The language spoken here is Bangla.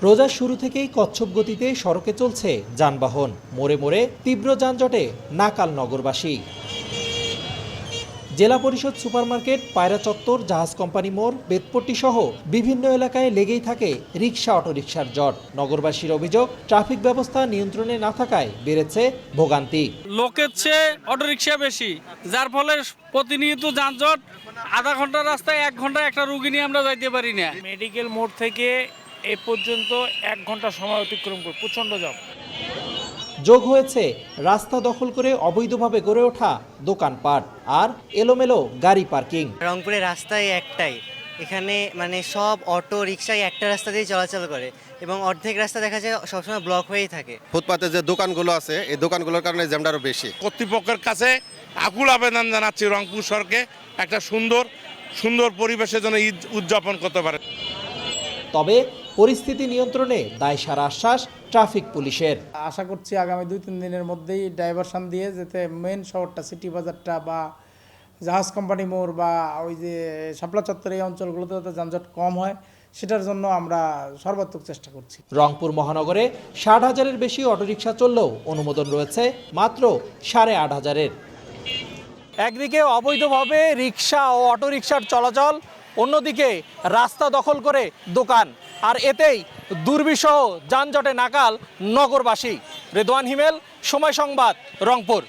রোজার শুরু থেকেই কচ্ছপ গতিতে সড়কে চলছে যানবাহন, মোড়ে মোড়ে তীব্র যানজটে নাকাল নগরবাসী। জেলা পরিষদ সুপারমার্কেট, পায়রা চত্বর, জাহাজ কোম্পানি মোড়, বেতপট্টি সহ বিভিন্ন এলাকায় লেগেই থাকে রিকশা অটোরিকশার জট। নগরবাসীর অভিযোগ, ট্রাফিক ব্যবস্থা নিয়ন্ত্রণে না থাকায় বেড়েছে ভোগান্তি। লোকের চেয়ে অটোরিকশা বেশি, যার ফলে প্রতিনিয়ত যানজট। আধা ঘন্টার রাস্তায় 1 ঘন্টায় একটা রুগী নিয়ে আমরা যাইতে পারি না। মেডিকেল মোড় থেকে এ পর্যন্ত 1 ঘন্টা সময় অতিক্রম করে প্রচণ্ড জ্যাম। যোগ হয়েছে রাস্তা দখল করে অবৈধভাবে গড়ে ওঠা দোকানপাট আর এলোমেলো গাড়ি পার্কিং। রংপুরের রাস্তায় একটাই, এখানে মানে সব অটো রিক্সায় একটা রাস্তা দিয়ে চলাচল করে এবং অর্ধেক রাস্তা দেখা যায় সবসময় ব্লক হয়েই থাকে। ফুটপাতে যে দোকানগুলো আছে এই দোকানগুলোর কারণে জ্যামটা আরও বেশি। কর্তৃপক্ষের কাছে আকুল আবেদন জানাচ্ছি রংপুর শহরকে একটা সুন্দর পরিবেশের জন্য ঈদ উদযাপন করতে পারে। তবে পরিস্থিতি নিয়ন্ত্রণে দায়সারা আশ্বাস ট্রাফিক পুলিশের। আশা করছি আগামী 2-3 দিনের মধ্যেই ডাইভারশন দিয়ে যেতে মেন শহরটা, সিটি বাজারটা বা জাহাজ কোম্পানি মোড় বা ওই যে শাপলা চত্বর, এই অঞ্চলগুলোতে যাতে যানজট কম হয় সেটার জন্য আমরা সর্বাত্মক চেষ্টা করছি। রংপুর মহানগরে 60,000-এর বেশি অটোরিকশা চললেও অনুমোদন রয়েছে মাত্র 8,500-এর। একদিকে অবৈধভাবে রিকশা ও অটোরিকশার চলাচল, অন্যদিকে রাস্তা দখল করে দোকান, আর এতেই দুর্বিষহ যানজটে নাকাল নগরবাসী। রেদওয়ান হিমেল, সময় সংবাদ, রংপুর।